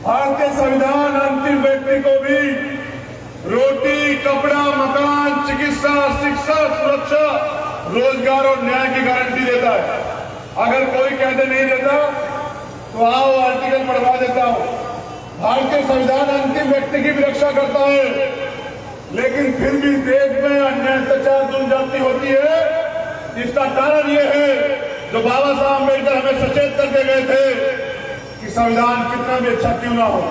भारतीय संविधान अंतिम व्यक्ति को भी रोटी, कपड़ा, मकान, चिकित्सा, शिक्षा, सुरक्षा, रोजगार और न्याय की गारंटी देता है। अगर कोई कहते नहीं देता तो आओ आर्टिकल पढ़वा देता हूं। भारतीय संविधान अंतिम व्यक्ति की भी रक्षा करता है, लेकिन फिर भी देश में अन्याय, अत्याचार, जनजाति होती है। इसका कारण यह है जो बाबा साहब अम्बेडकर हमें सचेत करके गए थे कि संविधान कितना भी अच्छा क्यों ना हो,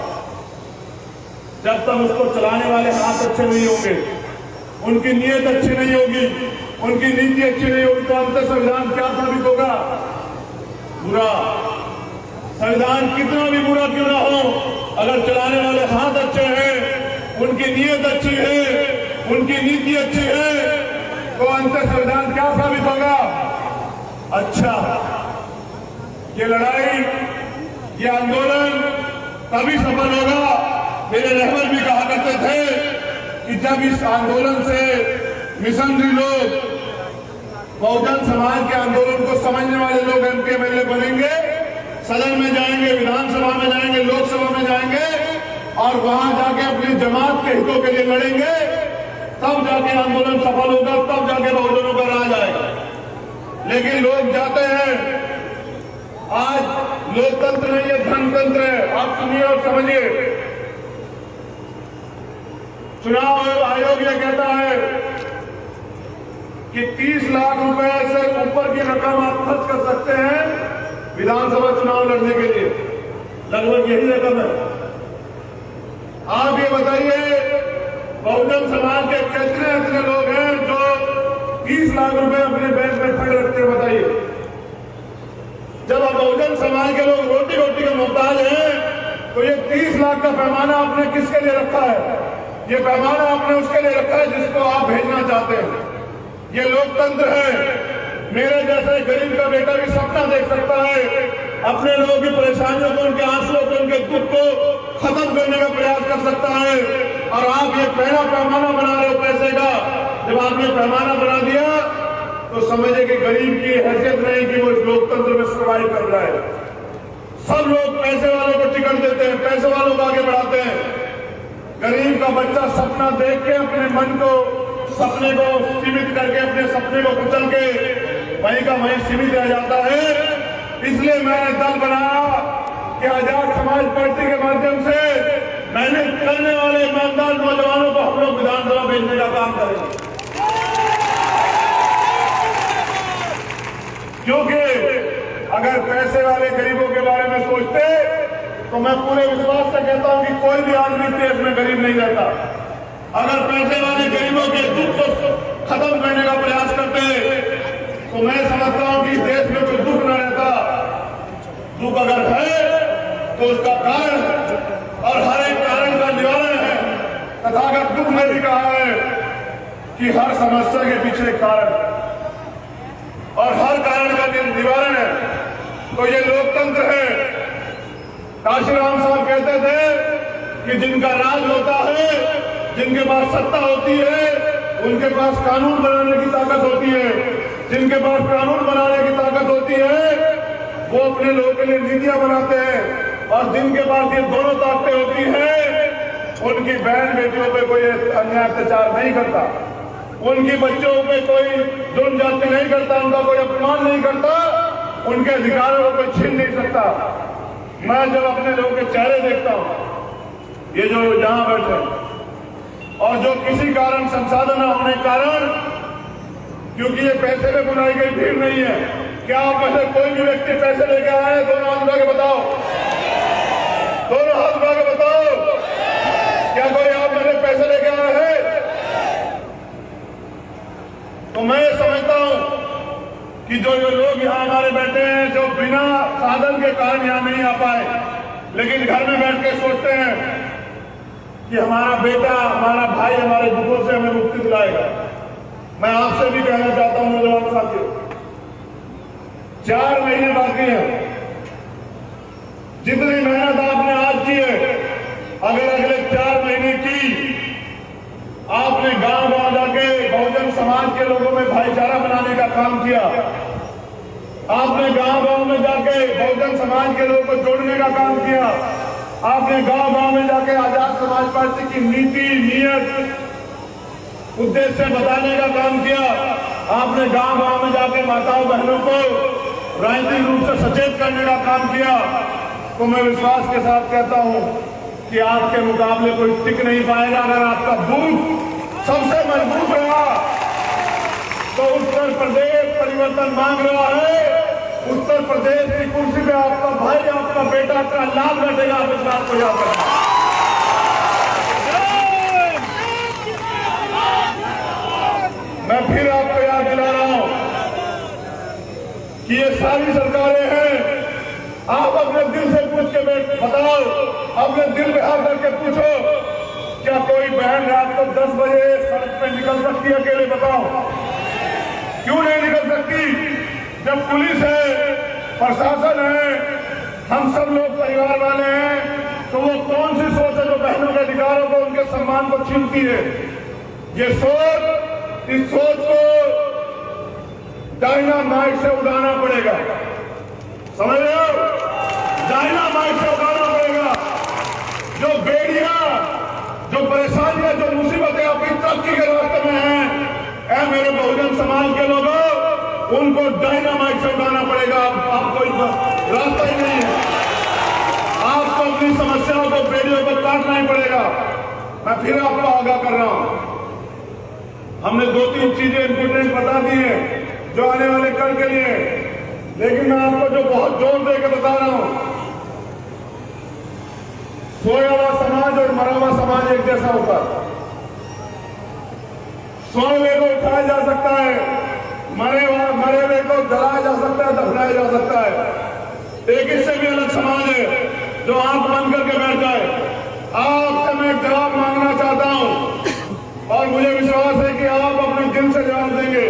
जब तक उसको चलाने वाले हाथ अच्छे नहीं होंगे, उनकी नीयत अच्छी नहीं होगी, उनकी नीति अच्छी नहीं होगी, तो अंत संविधान क्या साबित होगा? बुरा। संविधान कितना भी बुरा क्यों ना हो, अगर चलाने वाले हाथ अच्छे हैं, उनकी नीयत अच्छी है, उनकी नीति अच्छी है, तो अंत संविधान क्या साबित होगा? अच्छा। ये लड़ाई, ये आंदोलन तभी सफल होगा। मेरे रहबर भी कहा करते थे कि जब इस आंदोलन से मिशनरी लोग, बहुजन समाज के आंदोलन को समझने वाले लोग एमपी एमएलए बनेंगे, सदन में जाएंगे, विधानसभा में जाएंगे, लोकसभा में जाएंगे और वहां जाके अपनी जमात के हितों के लिए लड़ेंगे, तब जाके आंदोलन सफल होगा, तब जाके बहुजनों का राज आएगा। लेकिन लोग जाते हैं, आज लोकतंत्र नहीं है, धनतंत्र है। आप सुनिए और समझिए। चुनाव आयोग ये कहता है कि 30 लाख रुपए से ऊपर की रकम आप खर्च कर सकते हैं विधानसभा चुनाव लड़ने के लिए। लगभग यही रकम है। आप ये बताइए, बहुजन समाज के कितने इतने लोग हैं जो 30 लाख रुपए अपने बैंक में खड़े रखते हैं? बताइए। जब आप बहुजन समाज के लोग रोटी रोटी के मोहताज हैं, तो ये 30 लाख का पैमाना आपने किसके लिए रखा है? ये पैमाना आपने उसके लिए रखा है जिसको आप भेजना चाहते हैं। ये लोकतंत्र है। मेरे जैसे गरीब का बेटा भी सपना देख सकता है, अपने लोगों की परेशानियों को, उनके आंसुओं को, उनके दुख को खत्म करने का प्रयास कर सकता है। और आप ये पहला पैमाना बना रहे हो पैसे का। जब आपने पैमाना बना दिया तो समझिए कि गरीब की हैसियत नहीं कि वो इस लोकतंत्र में सर्वाइव कर रहा है। सब लोग पैसे वालों को टिकट देते हैं, पैसे वालों को आगे बढ़ाते हैं। गरीब का बच्चा सपना देख के अपने मन को, सपने को सीमित करके, अपने सपने को कुचल के वहीं का वहीं सीमित रह जाता है। इसलिए मैंने दल बनाया कि आजाद समाज पार्टी के माध्यम से मेहनत करने वाले ईमानदार नौजवानों को हम लोग विधानसभा भेजने का काम करेंगे। क्योंकि अगर पैसे वाले गरीबों के बारे में सोचते तो मैं पूरे विश्वास से कहता हूं कि कोई भी आदमी देश में गरीब नहीं रहता। अगर पैसे वाले गरीबों के दुख को खत्म करने का प्रयास करते तो मैं समझता हूं कि देश में कोई दुख न रहता। दुख अगर है तो उसका कारण, और हर एक कारण का निवारण है। तथागत दुख ने भी कहा है कि हर समस्या के पीछे कारण और हर कारण का निवारण है। तो ये लोकतंत्र है। काशीराम साहब कहते थे कि जिनका राज होता है, जिनके पास सत्ता होती है, उनके पास कानून बनाने की ताकत होती है। जिनके पास कानून बनाने की ताकत होती है वो अपने लोगों के लिए नीतियां बनाते हैं, और जिनके पास ये दोनों ताकतें होती हैं उनकी बहन बेटियों पे कोई अन्याय अत्याचार नहीं करता, उनकी बच्चों पे कोई जुल्म जाति नहीं करता, उनका कोई अपमान नहीं करता, उनके अधिकारों को कोई छीन नहीं सकता। मैं जब अपने लोगों के चेहरे देखता हूं, ये जो यहां बैठे और जो किसी कारण संसाधन न होने कारण, क्योंकि ये पैसे में बुलाई गई भीड़ नहीं है। क्या आप में से कोई भी व्यक्ति पैसे लेके आए हैं? दोनों हाथ उठा के बताओ, दोनों हाथ उठा के बताओ। क्या कोई आप में से पैसे लेके आए हैं? तो मैं समझता हूं कि जो लोग यहाँ हमारे बैठे हैं, जो बिना साधन के कारण यहाँ नहीं आ पाए, लेकिन घर में बैठ के सोचते हैं कि हमारा बेटा, हमारा भाई हमारे दुखों से हमें मुक्ति दिलाएगा। मैं आपसे भी कहना चाहता हूं नौजवान साथियों, 4 महीने बाकी हैं। जितनी मेहनत आपने आज की है, अगर अगले 4 महीने की आपने गांव-गांव जाके बहुजन समाज के लोगों में भाईचारा बनाने का काम किया, आपने गांव-गांव में जाके बहुजन समाज के लोगों को जोड़ने का काम किया, आपने आपने गांव गांव में जाके आजाद समाज पार्टी की नीति, नियत, उद्देश्य बताने का काम किया। आपने गांव गांव में जाके माताओं बहनों को राजनीतिक रूप से सचेत करने का काम किया। तो मैं विश्वास के साथ कहता हूं कि आपके मुकाबले कोई टिक नहीं पाएगा। अगर आपका बूथ सबसे मजबूत रहा तो उत्तर प्रदेश परिवर्तन मांग रहा है। उत्तर प्रदेश की कुर्सी पे आपका भाई, आपका बेटा, आपका लाल बैठेगा। आप इस बात को याद रखना। मैं फिर आपको याद दिला रहा हूं कि ये सारी सरकारें हैं। आप अपने दिल से पूछ के बताओ, अपने दिल में हाथ करके पूछो, क्या कोई बहन रात को 10 बजे सड़क पे निकल सकती है अकेले? बताओ, क्यों नहीं निकल सकती? जब पुलिस है, प्रशासन है, हम सब लोग परिवार वाले हैं, तो वो कौन सी सोच है जो बहनों के अधिकारों को, उनके सम्मान को छीनती है? ये सोच, इस सोच को डायनामाइट से उड़ाना पड़ेगा। समझ रहे हो? डायनामाइट से उड़ाना पड़ेगा। जो बेड़ियां, जो परेशानियां, जो मुसीबतें आपकी तरक्की के रास्ते में हैं, ऐ मेरे बहुजन समाज के लोगों, उनको डायनामाइट से उड़ाना पड़ेगा। आपको रास्ता ही नहीं है। आपको अपनी समस्याओं को, बेड़ियों को काटना ही पड़ेगा। मैं फिर आपको आगाह कर रहा हूं, हमने 2-3 चीजें इंपोर्टेंट बता दी हैं जो आने वाले कल के लिए, लेकिन मैं आपको जो बहुत जोर देकर बता रहा हूं, सोया हुआ समाज और मरा हुआ समाज एक जैसा होता है। सोए हुए को उठाया जा सकता है, मरे हुए को जलाया जा सकता है, दफनाया जा सकता है। एक इससे भी अलग समाज है जो आंख बंद करके बैठ जाए। आपसे मैं जवाब मांगना चाहता हूं और मुझे विश्वास है कि आप अपने दिल से जवाब देंगे,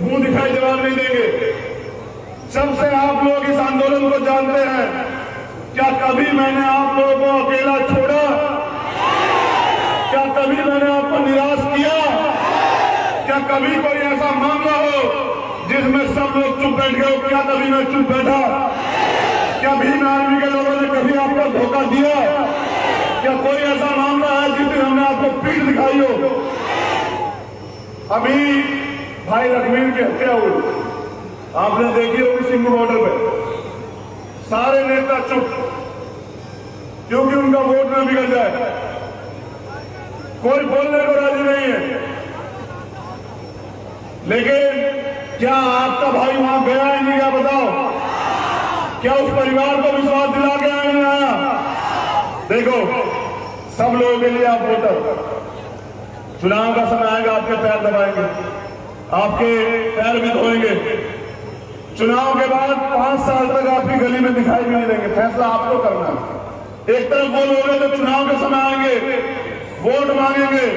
मुंह दिखाई जवाब नहीं देंगे। सबसे आप लोग इस आंदोलन को जानते हैं। क्या कभी मैंने आप लोगों को अकेला छोड़ा? क्या कभी मैंने आपको निराश किया? क्या कभी कोई ऐसा मामला हो जिसमें सब लोग चुप बैठ गए? क्या कभी मैं चुप बैठा? क्या भीम आर्मी के लोगों ने कभी आपको धोखा दिया? क्या कोई ऐसा मामला है जिसमें हमने आपको पीठ दिखाई हो? अभी भाई लखवीर की हत्या हुई, आपने देखी होगी सिंगू बॉर्डर पे। सारे नेता चुप, क्योंकि उनका वोट न बिगड़ जाए। कोई बोलने को राजी नहीं है। लेकिन क्या आपका भाई वहां गया ही नहीं गया? बताओ, क्या उस परिवार को विश्वास दिला के आया नहीं आया? देखो, सब लोगों के लिए आप वोटर, चुनाव का समय आएगा, आपके पैर दबाएंगे, आपके पैर भी धोएंगे। चुनाव के बाद 5 साल तक आपकी गली में दिखाई भी नहीं देंगे। फैसला आपको करना है। एक तरफ वो लोग हैं जो चुनाव के समय आएंगे, वोट मांगेंगे,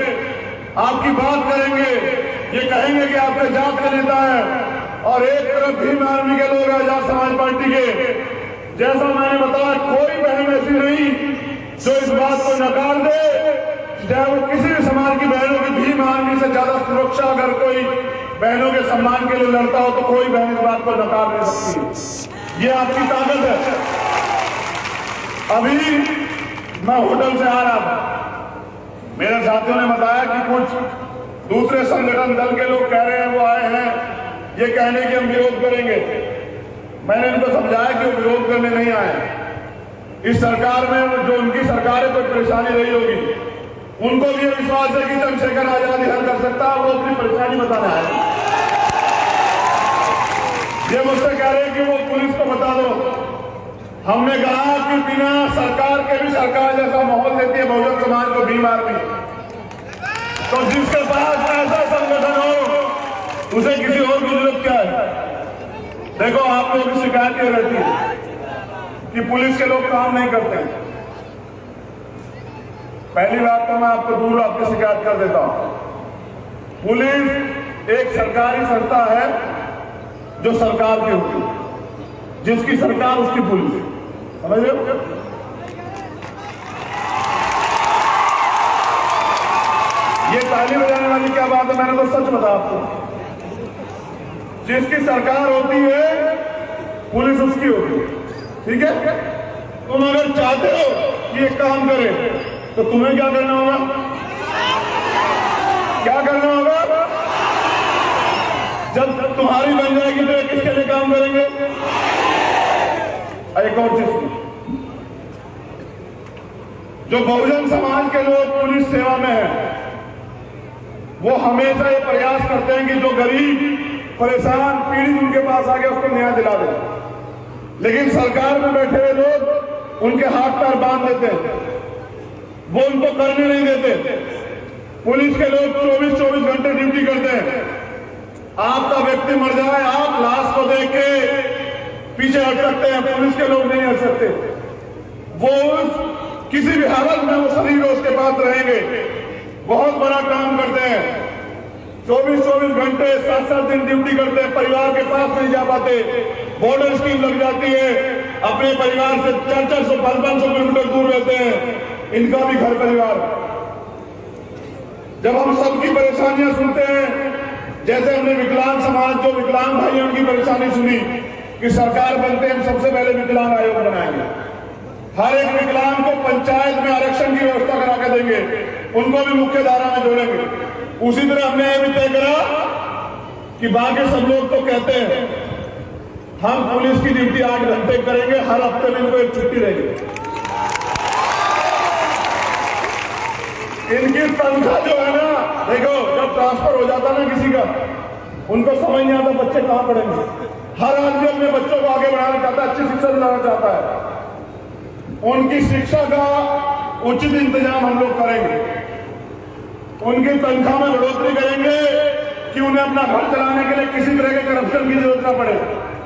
आपकी बात करेंगे, ये कहेंगे कि आपके जात के नेता है, और एक तरफ भीम आर्मी के लोग आजाद समाज पार्टी के। जैसा मैंने बताया, कोई बहन ऐसी नहीं जो इस बात को नकार दे, चाहे वो किसी भी समाज की बहनों की। भीम आर्मी से ज्यादा सुरक्षा अगर कोई बहनों के सम्मान के लिए लड़ता हो तो कोई बहन इस बात को नकार नहीं सकती। ये आपकी ताकत है। अभी मैं होटल से आ रहा था, मेरे साथियों ने बताया कि कुछ दूसरे संगठन दल के लोग कह रहे हैं, वो आए हैं ये कहने कि हम विरोध करेंगे। मैंने इनको समझाया कि वो विरोध करने नहीं आए। इस सरकार में जो उनकी सरकार है, कोई परेशानी रही होगी, उनको भी विश्वास है कि चंद्रशेखर आजाद हल कर सकता है। वो अपनी परेशानी बताना है। ये मुझसे कह रहे हैं कि वो पुलिस को बता दो। हमने कहा कि बिना सरकार के भी सरकार जैसा माहौल देती है बहुजन समाज को भीम आर्मी। तो जिसके पास ऐसा संगठन हो उसे किसी और की जरूरत क्या है? देखो, आप लोगों की शिकायत ये रहती है कि पुलिस के लोग काम नहीं करते। पहली बात तो मैं आपको दूर आपकी शिकायत कर देता हूं। पुलिस एक सरकारी संस्था है जो सरकार की होती है, जिसकी सरकार उसकी पुलिस। समझ रहे हो? ये ताली बजाने वाली क्या बात है? मैंने तो सच बताया आपको। जिसकी सरकार होती है पुलिस उसकी होती है। ठीक है? तुम अगर चाहते हो कि एक काम करे, तो तुम्हें क्या करना होगा? क्या करना होगा? जब तुम्हारी बन जाएगी तो ये किसके लिए काम करेंगे? एक और चीज, जो बहुजन समाज के लोग पुलिस सेवा में हैं, वो हमेशा ये प्रयास करते हैं कि जो गरीब, परेशान, पीड़ित उनके पास आ गया उसको न्याय दिला दे। लेकिन सरकार में बैठे हुए लोग उनके हाथ पैर बांध देते हैं, वो उनको करने नहीं देते। पुलिस के लोग 24-24 घंटे ड्यूटी करते हैं। आपका व्यक्ति मर जाए, आप लाश को देख के पीछे हट सकते हैं, पुलिस के लोग नहीं हट सकते। वो किसी भी हालत में वो शरीर उसके पास रहेंगे। बहुत बड़ा काम करते हैं, 24-24 घंटे 7-7 दिन ड्यूटी करते हैं, परिवार के पास नहीं जा पाते। बॉर्डर स्कीम लग जाती है, अपने परिवार से 400-400, 500 किलोमीटर दूर रहते हैं, इनका भी घर परिवार। जब हम सबकी परेशानियां सुनते हैं, जैसे हमने विकलांग समाज, जो विकलांग भाई उनकी परेशानी सुनी कि सरकार बनते हम सबसे पहले विकलांग आयोग बनाएंगे, हर एक विकलांग को पंचायत में आरक्षण की व्यवस्था करा के देंगे, उनको भी मुख्य धारा में जोड़ेंगे। उसी तरह हमने यह भी तय करा कि बाकी सब लोग तो कहते हैं हम पुलिस की ड्यूटी 8 घंटे करेंगे, हर हफ्ते में इनको एक छुट्टी देंगे। इनकी तनख्वाह जो है ना, देखो जब ट्रांसफर हो जाता ना किसी का, उनको समझ नहीं आता बच्चे कहां पढ़ेंगे। हर आदमी अपने बच्चों को आगे बढ़ाना चाहता है, अच्छी शिक्षा दिलाना चाहता है। उनकी शिक्षा का उचित इंतजाम हम लोग करेंगे, उनकी तनख्वाह में बढ़ोतरी करेंगे कि उन्हें अपना घर चलाने के लिए किसी तरह के करप्शन की जरूरत ना पड़े,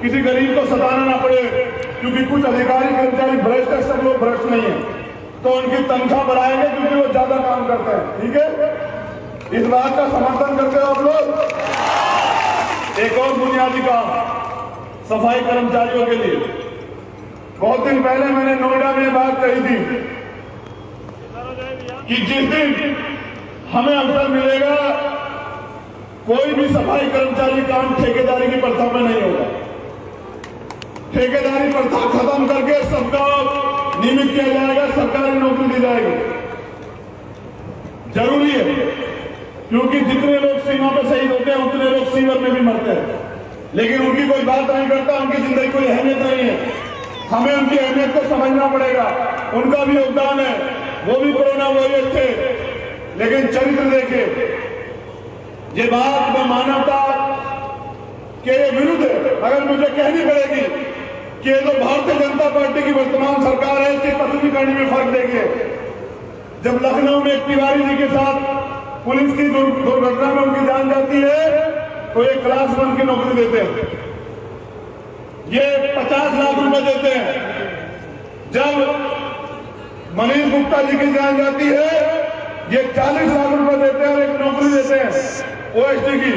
किसी गरीब को सताना ना पड़े, क्योंकि कुछ अधिकारी कर्मचारी भ्रष्ट है, सब लोग भ्रष्ट नहीं है। तो उनकी तनख्वाह बढ़ाएंगे क्योंकि वो ज्यादा काम करते हैं। ठीक है, इस बात का समर्थन करते हो आप लोग? एक और बुनियादी काम सफाई कर्मचारियों के लिए, बहुत दिन पहले मैंने नोएडा में बात कही थी कि जिस दिन हमें अवसर मिलेगा, कोई भी सफाई कर्मचारी काम ठेकेदारी की प्रथा में नहीं होगा। ठेकेदारी प्रथा खत्म करके सबका नियमित किया जाएगा, सरकारी नौकरी दी जाएगी। जरूरी है, क्योंकि जितने लोग सीमा पर शहीद होते हैं उतने लोग सीवर में भी मरते हैं, लेकिन उनकी कोई बात नहीं करता, उनकी जिंदगी कोई अहमियत नहीं है। हमें उनकी अहमियत को समझना पड़ेगा, उनका भी योगदान है, वो भी कोरोना वॉरियर थे। लेकिन चरित्र देखे, ये बात में मानवता के विरुद्ध है। अगर मुझे कहनी पड़ेगी कि ये जो भारतीय जनता पार्टी की वर्तमान सरकार है, इसकी पत्नी करनी में फर्क देखिए। जब लखनऊ में एक तिवारी जी के साथ पुलिस की दुर्घटना में उनकी जान जाती है, तो एक क्लास 1 की नौकरी देते हैं, ये 50 लाख रुपए देते हैं। जब मनीष गुप्ता जी की जान जाती है, ये 40 लाख रुपए देते हैं और एक नौकरी देते हैं ओएसडी की।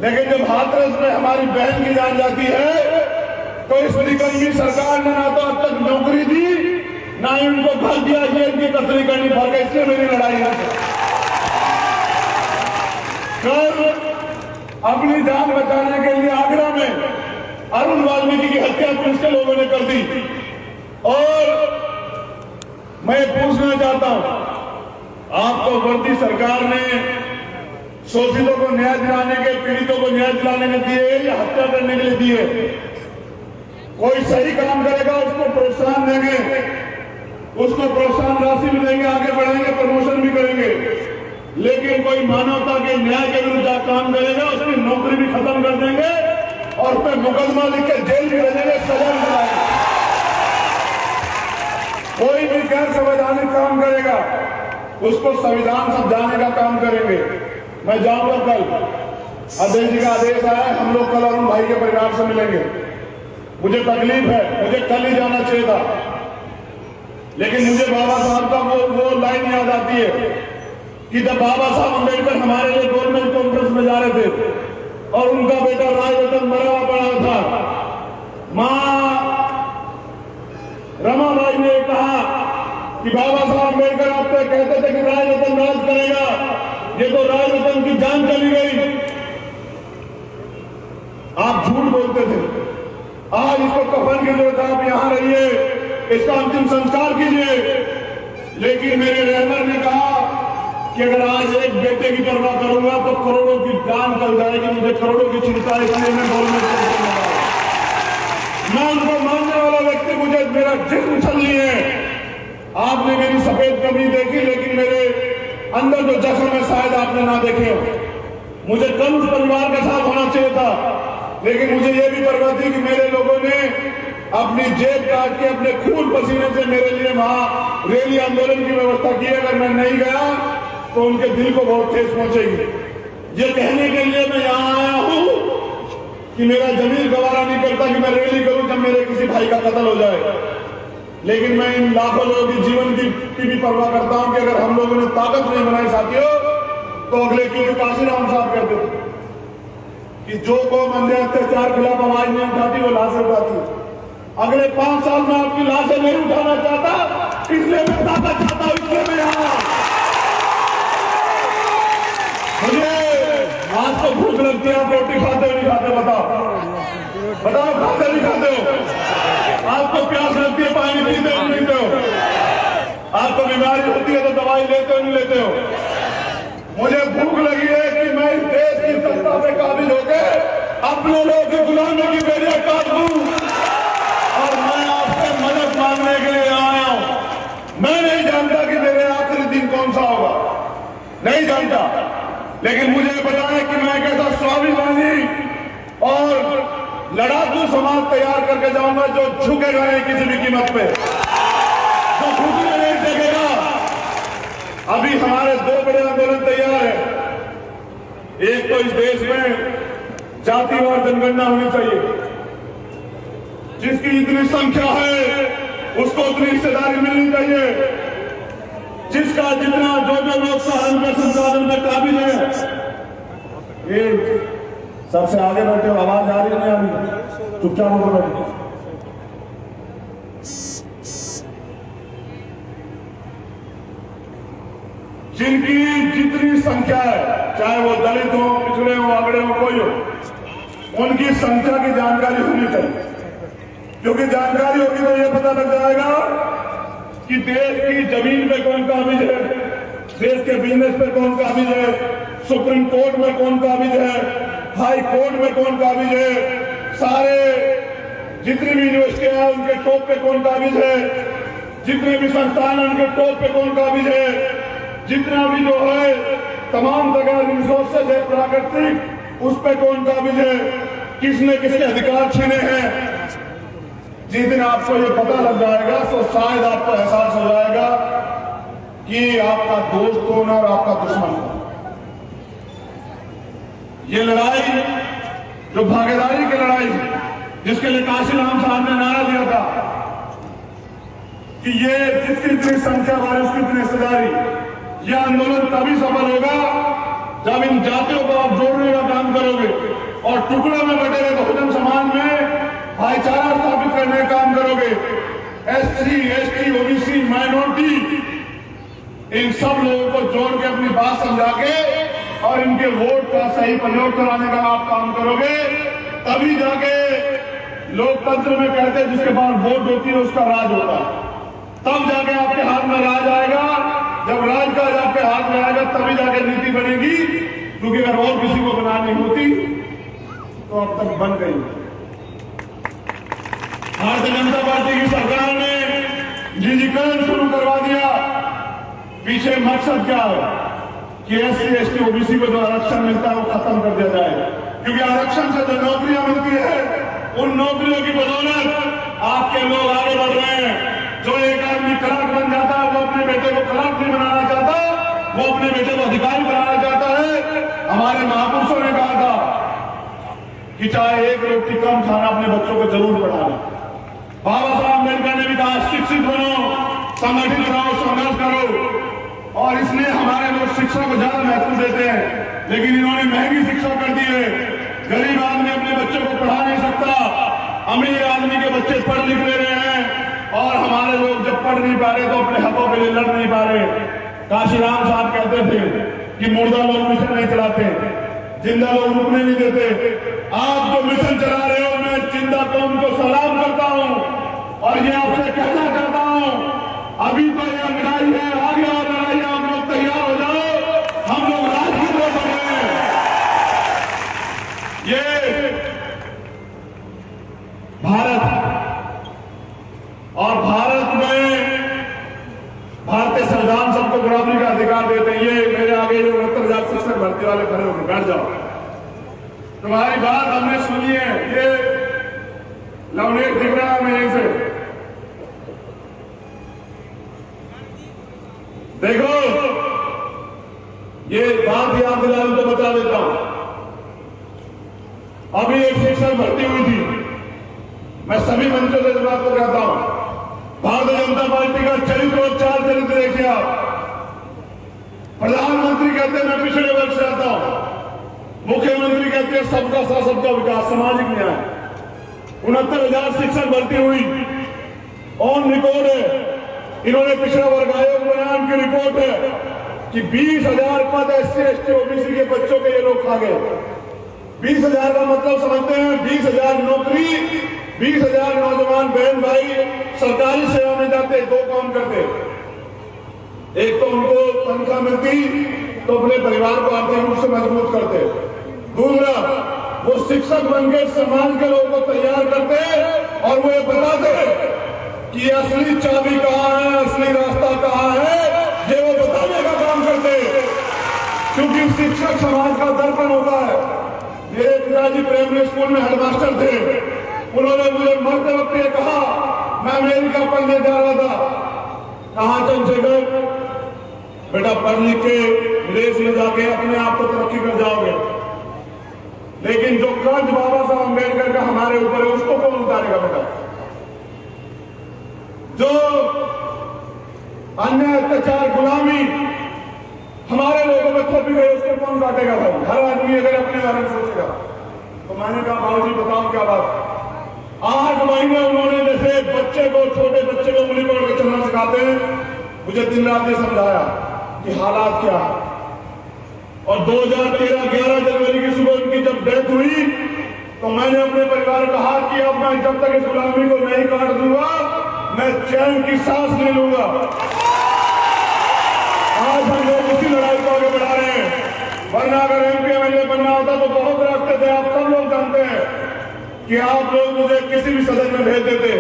लेकिन जब हाथरस में हमारी बहन की जान जाती है, तो इस निकम्मी सरकार ने ना तो अब तक नौकरी दी, ना ही उनको घर दिया, ये इनकी कतरी करनी पड़ गई। इसलिए मेरी लड़ाई है। कल अपनी जान बचाने के लिए आगरा में अरुण वाल्मीकि की हत्या पुलिस के लोगों ने कर दी। और मैं पूछना चाहता हूं, आपको वर्दी सरकार ने शोषितों को न्याय दिलाने के, पीड़ितों को न्याय दिलाने के दिए या हत्या करने के लिए दिए? कोई सही काम करेगा उसको प्रोत्साहन देंगे, उसको प्रोत्साहन राशि भी देंगे, आगे बढ़ेंगे, प्रमोशन भी करेंगे। लेकिन कोई मानवता के न्याय के विरुद्ध काम करेगा, उसकी नौकरी भी खत्म कर देंगे और उस पर मुकदमा लिख के जेल भी भेजेंगे, सजा भी दिलाएंगे। कोई भी गैर संवैधानिक काम करेगा, उसको संविधान समझाने का काम करेंगे। मैं जाऊंगा कल, अध्यक्ष जी का आदेश आया, हम लोग कल अरुण भाई के परिवार से मिलेंगे। मुझे तकलीफ है, मुझे कल ही जाना चाहिए था, लेकिन मुझे बाबा साहब का वो लाइन याद आती है कि जब बाबा साहब अम्बेडकर हमारे लिए गवर्नमेंट कॉन्फ्रेंस में जा रहे थे और उनका बेटा राजरतन मरा हुआ पड़ा था, मां रमाबाई ने कहा कि बाबा साहब अम्बेडकर आप तो कहते थे कि राजरतन राज करेगा, ये तो राजरतन की जान चली गई। आप झूठ बोलते थे। आज इसको कफन की जरूरत है, आप यहां रहिए, इसका अंतिम संस्कार कीजिए। लेकिन मेरे रहबर ने कहा कि अगर आज एक बेटे की परवाह करूंगा तो करोड़ों की जान चल जाएगी, मुझे करोड़ों की चिंता है, इसलिए मैं बोलने मैं उनको मानने वाला व्यक्ति, मुझे मेरा जिस्म छलनी है। आपने मेरी सफेद कमी देखी, लेकिन मेरे अंदर जो जख्म है शायद आपने ना देखे हो। मुझे कल उस परिवार के साथ होना चाहिए था, लेकिन मुझे यह भी परवाह थी कि मेरे लोगों ने अपनी जेब काट के अपने खून पसीने से मेरे लिए वहां रैली आंदोलन की व्यवस्था की। अगर मैं नहीं गया तो उनके दिल को बहुत ठेस पहुंचेगी। ये कहने के लिए मैं यहां आया हूं कि मेरा जमीन गवारा नहीं करता कि मैं रैली करूं जब मेरे किसी भाई का कत्ल हो जाए, लेकिन मैं इन लाखों लोगों की जीवन की भी परवाह करता हूं कि अगर हम लोगों ने ताकत नहीं बनाई साथियों, तो अगले, क्योंकि काशीराम साहब कहते थे कि जो कौम अन्याय अत्याचार खिलाफ आवाज नहीं उठाती वो लाशें उठाती। अगले 5 साल में आपकी लाशें नहीं उठाना चाहता, इसलिए मैं ताकत चाहता हूं, इसलिए मैं यहां। मुझे आज तो भूख लगती है, आप रोटी खाते हो नहीं खाते बताओ, बताओ खाते नहीं खाते हो? आपको प्यास लगती है, पानी पीते हो नहीं पीते हो? आपको बीमारी होती है तो दवाई लेते हो नहीं लेते हो? मुझे भूख लगी है कि मैं इस देश की सत्ता पे काबिज होकर अपने लोगों की गुलामी की बेड़ियां काट दूं, और मैं आपसे मदद मांगने के लिए आया हूं। मैं नहीं जानता कि मेरे आखिरी दिन कौन सा होगा, नहीं जानता, लेकिन मुझे पता है कि मैं एक ऐसा स्वाभिमानी और लड़ाकू समाज तैयार करके जाऊंगा जो झुकेगा नहीं किसी भी कीमत पे, जो झुकने नहीं देगा। अभी हमारे 2 बड़े आंदोलन तैयार है। एक तो इस देश में जातिवार जनगणना होनी चाहिए, जिसकी इतनी संख्या है उसको उतनी हिस्सेदारी मिलनी चाहिए, जिसका जितना जो लोग साधन में संसाधन में काबिल है। ये सबसे आगे बैठे हो, आवाज आ रही नहीं आ रही? चुपचाप होकर बैठे। जिनकी जितनी संख्या है, चाहे वो दलित हो, पिछड़े हो, अगड़े हो, कोई हो, उनकी संख्या की जानकारी होनी चाहिए, क्योंकि जानकारी होगी तो ये पता लग जाएगा कि देश की जमीन पे कौन काबिज है, देश के बिजनेस पे कौन काबिज है, सुप्रीम कोर्ट में कौन काबिज है, हाई कोर्ट में कौन काबिज है, सारे जितनी भी यूनिवर्सिटियां हैं उनके टॉप पे कौन काबिज है, जितने भी संस्थान हैं उनके टॉप पे कौन काबिज है, जितना भी जो है तमाम जगह रिसोर्सेज है प्राकृतिक, उस पे कौन काबिज है, किसने किसके अधिकार छीने हैं। जिस दिन आपको ये पता लग जाएगा तो शायद आपको एहसास हो जाएगा कि आपका दोस्त कौन और आपका दुश्मन कौन। ये लड़ाई जो भागीदारी की लड़ाई, जिसके लिए काशीराम साहब ने नारा दिया था कि ये जिसकी इतनी संख्या वाले उसकी इतनी हिस्सेदारी, यह आंदोलन तभी सफल होगा जब इन जातियों को आप जोड़ने का काम करोगे और टुकड़ों में बटे हुए बहुजन समाज में भाईचारा स्थापित करने का काम करोगे। SC, ST, OBC, माइनॉरिटी, इन सब लोगों को जोड़ के अपनी बात समझा के और इनके वोट का सही प्रयोग कराने का आप काम करोगे, तभी जाके लोकतंत्र में कहते हैं जिसके पास वोट होती है उसका राज होता है, तब जाके आपके हाथ में राज आएगा। जब राज का आपके हाथ में आएगा तभी जाके नीति बनेगी, क्योंकि अगर और किसी को बनानी होती तो अब तक बन गई। भारतीय जनता पार्टी की सरकार ने निजीकरण शुरू करवा दिया। पीछे मकसद क्या है कि SC, ST, OBC को जो आरक्षण मिलता है वो खत्म कर दिया जाए, क्योंकि आरक्षण से जो नौकरियां मिलती है उन नौकरियों की बदौलत आपके लोग आगे बढ़ रहे हैं। जो एक आदमी क्लर्क बन जाता है वो अपने बेटे को क्लर्क नहीं बनाना चाहता, वो अपने बेटे को अधिकारी बनाना चाहता है। हमारे महापुरुषों ने कहा था कि चाहे एक रोटी कम खाना अपने बच्चों को जरूर पढ़ाना। बाबा साहब अम्बेडकर ने भी कहा शिक्षित बनो, संगठित रहो, संघर्ष करो, और इसलिए हमारे लोग शिक्षा को ज्यादा महत्व देते हैं, लेकिन इन्होंने महंगी शिक्षा कर दी है। गरीब आदमी अपने बच्चों को पढ़ा नहीं सकता, अमीर आदमी के बच्चे पढ़ लिख ले रहे हैं, और हमारे लोग जब पढ़ नहीं पा रहे तो अपने हकों के लिए लड़ नहीं पा रहे। काशीराम साहब कहते थे कि मुर्दा लोग मिशन नहीं चलाते, जिंदा लोग रुकने नहीं देते। आप जो मिशन चला रहे हो, मैं जिंदा कौम को सलाम करता हूं और ये आपसे कहना चाहता हूं, अभी तो ये अंगड़ाई है, भारतीय संविधान सबको बराबरी का अधिकार देते हैं। ये मेरे आगे जो 69,000 शिक्षक भर्ती वाले खड़े होकर बैठ जाओ, तुम्हारी बात हमने सुनी है। ये लवनेट दिख रहा है हमें यहीं से, देखो ये बात याद दिला तो बता देता हूं। अभी एक शिक्षक भर्ती हुई थी, मैं सभी मंचों से इस बात को कहता हूं, भारतीय जनता पार्टी का चरित्र और चार चरित्र देखिए आप। प्रधानमंत्री कहते हैं मैं पिछड़े वर्ग से आता हूं, मुख्यमंत्री कहते हैं सबका साथ सबका विकास, सामाजिक न्याय। 69,000 शिक्षक भर्ती हुई, ऑन रिकॉर्ड है। इन्होंने पिछड़ा वर्ग आयोग बनाया, उनकी रिपोर्ट है कि 20,000 पद SC ST OBC के बच्चों के ये लोग खा गए। 20,000 का मतलब समझते हैं, 20,000 नौकरी, 20,000 नौजवान बहन भाई सरकारी सेवा में जाते, दो काम करते। एक तो उनको तनख्वाह मिलती तो अपने परिवार को आर्थिक रूप से मजबूत करते, दूसरा वो शिक्षक बनकर समाज के लोगों को तैयार करते और वो ये बताते कि असली चाबी कहां है, असली रास्ता कहां है, ये वो बताने का काम करते। क्योंकि शिक्षक समाज का दर्पण होता है। मेरे पिताजी प्राइमरी स्कूल में हेडमास्टर थे, उन्होंने मुझे मरते वक्त ये कहा, मैं अमेरिका पढ़ने जा रहा था, कहा चंद्रशेखर बेटा पढ़ लिख के विदेश में जाके अपने आप को तरक्की कर जाओगे, लेकिन जो कर्ज बाबा साहब अम्बेडकर का हमारे ऊपर है उसको कौन उतारेगा बेटा? जो अन्य अत्याचार गुलामी हमारे लोगों में थोपी गई उसको कौन काटेगा भाई? हर आदमी अगर अपने बारे में सोचेगा। तो मैंने कहा बाबूजी बताओ क्या बात। 8 महीने उन्होंने जैसे बच्चे को, छोटे बच्चे को उंगली पकड़ के चलना सिखाते हैं, मुझे दिन रात ने समझाया कि हालात क्या है। और 2013 11 जनवरी की सुबह उनकी जब डेथ हुई तो मैंने अपने परिवार को कहा कि अब मैं जब तक इस गुलामी को नहीं काट दूंगा मैं चैन की सांस नहीं लूंगा। आज हम लोग उसी लड़ाई को आगे बढ़ा रहे हैं, वरना अगर MP MLA बनना होता तो बहुत रास्ते थे। आप सब लोग जानते हैं कि आप लोग मुझे किसी भी सदन में भेज देते,